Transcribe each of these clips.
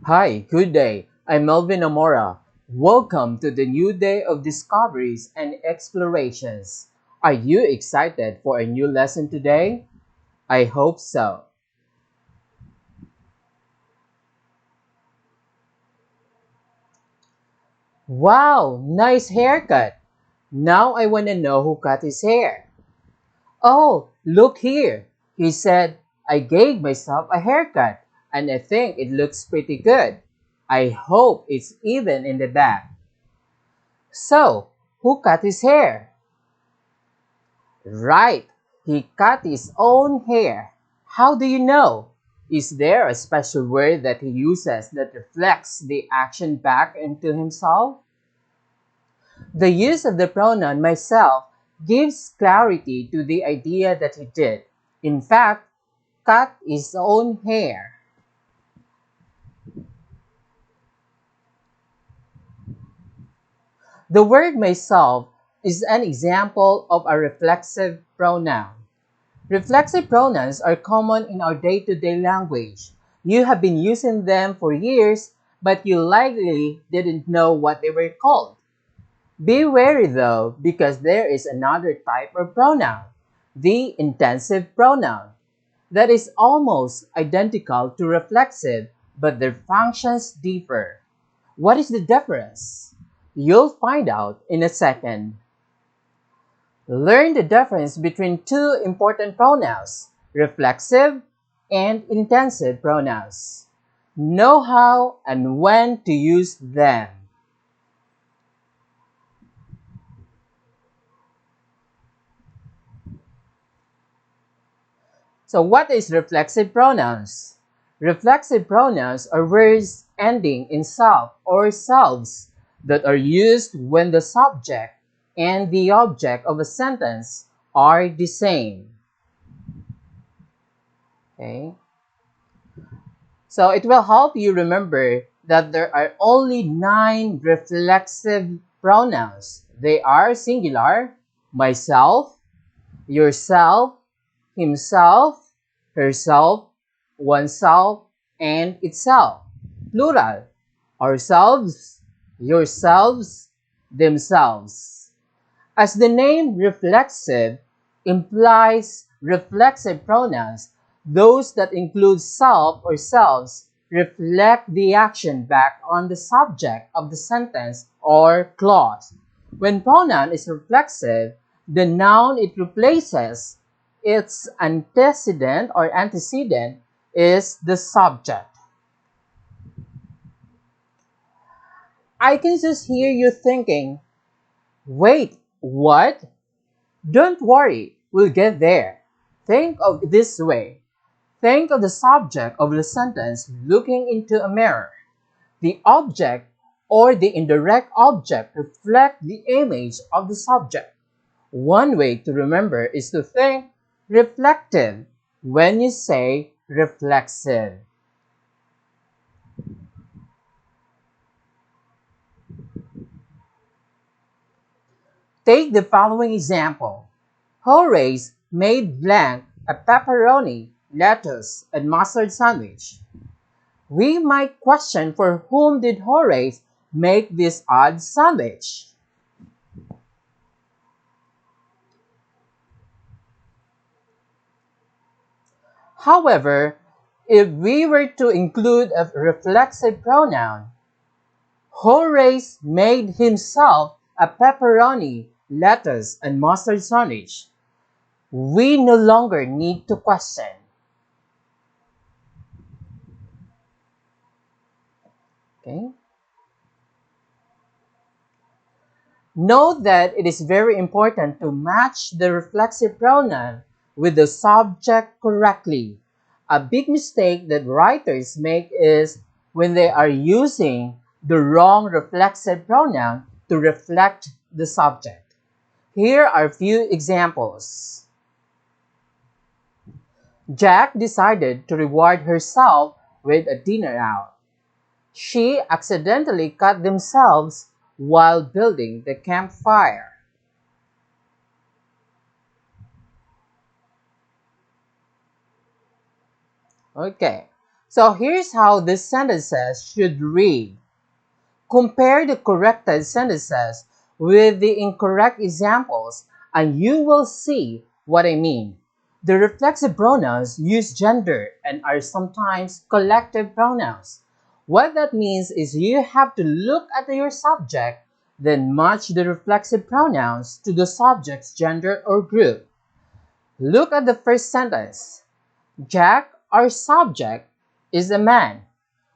Hi, good day. I'm Melvin Amora. Welcome to the new day of discoveries and explorations. Are you excited for a new lesson today? I hope so. Wow, nice haircut. Now I want to know who cut his hair. Oh, look here. He said, I gave myself a haircut and I think it looks pretty good. I hope it's even in the back. So, who cut his hair? Right, he cut his own hair. How do you know? Is there a special word that he uses that reflects the action back into himself? The use of the pronoun myself gives clarity to the idea that he did, in fact, cut his own hair. The word myself is an example of a reflexive pronoun. Reflexive pronouns are common in our day-to-day language. You have been using them for years, but you likely didn't know what they were called. Be wary though, because there is another type of pronoun, the intensive pronoun, that is almost identical to reflexive, but their functions differ. What is the difference? You'll find out in a second. Learn the difference between two important pronouns, reflexive and intensive pronouns. Know how and when to use them. So what is reflexive pronouns? Reflexive pronouns are words ending in self or selves that are used when the subject and the object of a sentence are the same. Okay? So it will help you remember that there are only 9 reflexive pronouns. They are singular, myself, yourself, himself, herself, oneself, and itself. Plural, ourselves, yourselves, themselves. As the name reflexive implies reflexive pronouns, those that include self or selves reflect the action back on the subject of the sentence or clause. When pronoun is reflexive, the noun it replaces, its antecedent is the subject. I can just hear you thinking, wait, what? Don't worry, we'll get there. Think of it this way. Think of the subject of the sentence looking into a mirror. The object or the indirect object reflect the image of the subject. One way to remember is to think reflective when you say reflexive. Take the following example. Horace made blank a pepperoni, lettuce, and mustard sandwich. We might question for whom did Horace make this odd sandwich? However, if we were to include a reflexive pronoun, Horace made himself a pepperoni, lettuce, and mustard sandwich, we no longer need to question. Okay? Note that it is very important to match the reflexive pronoun with the subject correctly. A big mistake that writers make is when they are using the wrong reflexive pronoun to reflect the subject. Here are a few examples. Jack decided to reward herself with a dinner out. She accidentally cut themselves while building the campfire. Okay, So here's how these sentences should read. Compare the corrected sentences with the incorrect examples and you will see what I mean. The reflexive pronouns use gender and are sometimes collective pronouns. What that means is you have to look at your subject, then match the reflexive pronouns to the subject's gender or group. Look at the first sentence. Jack, our subject, is a man.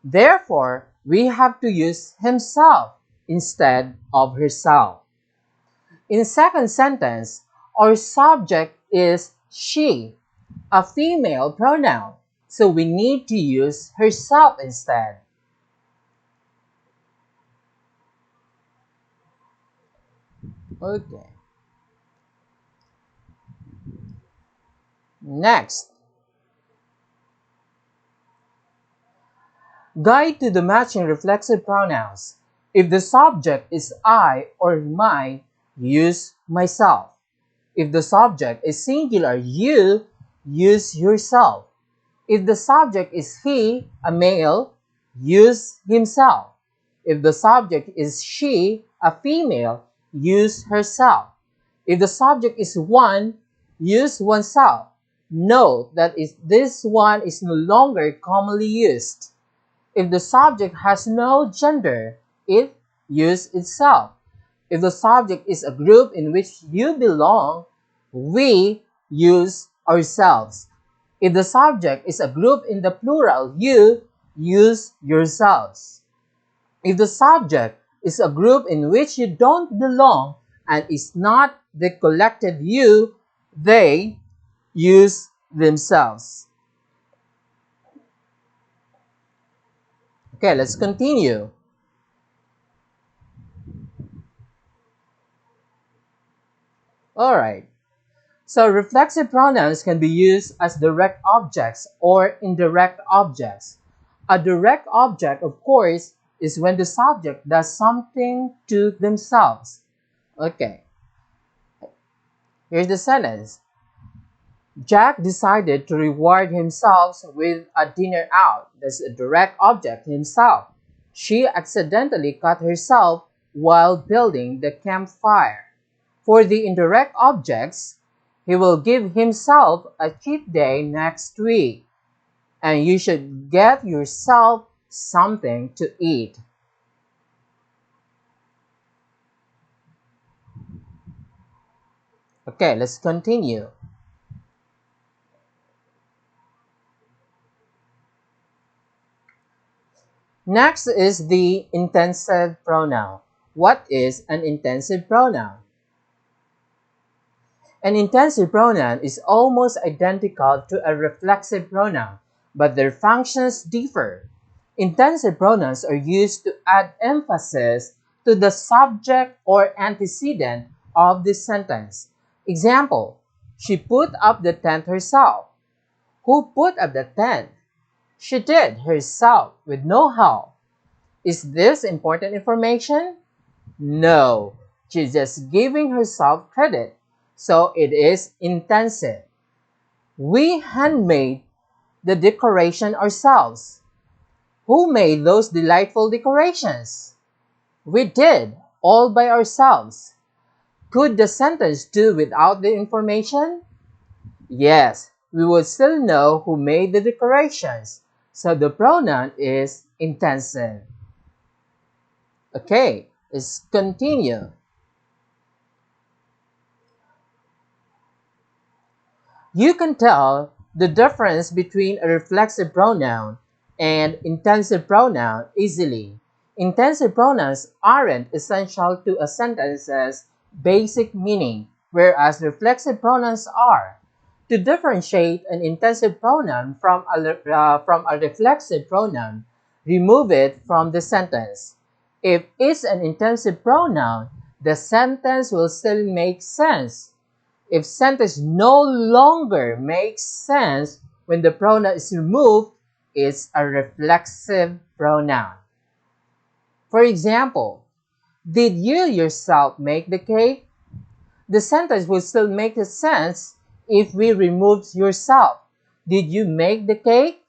Therefore, we have to use himself instead of herself. In second sentence, our subject is she, a female pronoun, so we need to use herself instead. Okay. Next, guide to the matching reflexive pronouns. If the subject is I or my, use myself. If the subject is singular, you, use yourself. If the subject is he, a male, use himself. If the subject is she, a female, use herself. If the subject is one, use oneself. Note that this one is no longer commonly used. If the subject has no gender, it uses itself. If the subject is a group in which you belong, we use ourselves. If the subject is a group in the plural, you use yourselves. If the subject is a group in which you don't belong and is not the collective you, they use themselves. Okay, let's continue. Alright, so reflexive pronouns can be used as direct objects or indirect objects. A direct object, of course, is when the subject does something to themselves. Okay, here's the sentence. Jack decided to reward himself with a dinner out. That's a direct object, himself. She accidentally cut herself while building the campfire. For the indirect objects, he will give himself a cheat day next week, and you should get yourself something to eat. Okay, let's continue. Next is the intensive pronoun. What is an intensive pronoun? An intensive pronoun is almost identical to a reflexive pronoun, but their functions differ. Intensive pronouns are used to add emphasis to the subject or antecedent of the sentence. Example, she put up the tent herself. Who put up the tent? She did herself with no help. Is this important information? No, she's just giving herself credit. So it is intensive. We handmade the decoration ourselves. Who made those delightful decorations? We did, all by ourselves. Could the sentence do without the information? Yes, we would still know who made the decorations. So the pronoun is intensive. Okay, let's continue. You can tell the difference between a reflexive pronoun and intensive pronoun easily. Intensive pronouns aren't essential to a sentence's basic meaning, whereas reflexive pronouns are. To differentiate an intensive pronoun from a reflexive pronoun, remove it from the sentence. If it's an intensive pronoun, the sentence will still make sense. If sentence no longer makes sense when the pronoun is removed, it's a reflexive pronoun. For example, did you yourself make the cake? The sentence would still make sense if we removed yourself. Did you make the cake?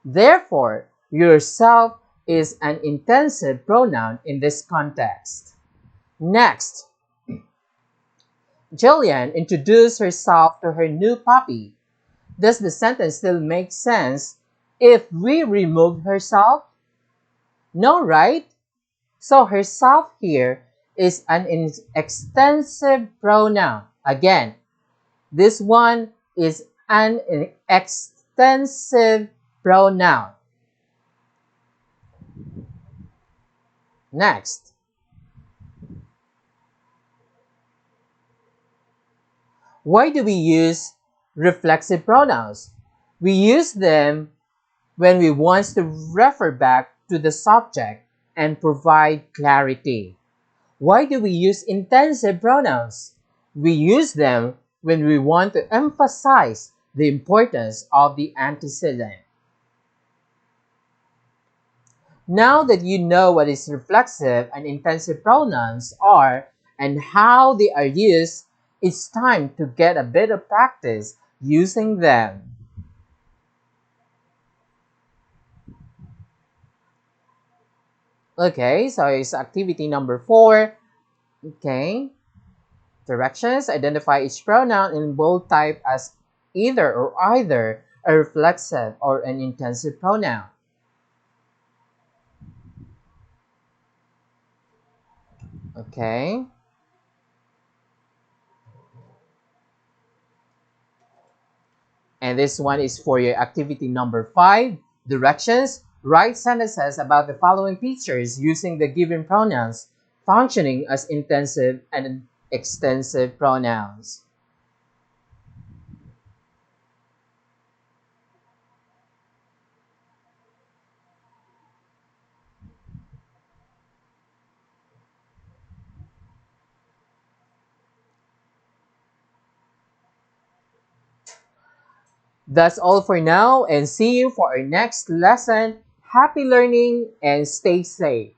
Therefore, yourself is an intensive pronoun in this context. Next, Jillian introduced herself to her new puppy. Does the sentence still make sense if we remove herself? No, right? So herself here is an extensive pronoun. Again, this one is an extensive pronoun. Next, why do we use reflexive pronouns? We use them when we want to refer back to the subject and provide clarity. Why do we use intensive pronouns? We use them when we want to emphasize the importance of the antecedent. Now that you know what is reflexive and intensive pronouns are and how they are used, it's time to get a bit of practice using them. Okay, so it's activity number 4. Okay, directions. Identify each pronoun in bold type as either or either a reflexive or an intensive pronoun. Okay. And this one is for your activity number 5, directions. Write sentences about the following features using the given pronouns, functioning as intensive and extensive pronouns. That's all for now, and see you for our next lesson. Happy learning and stay safe.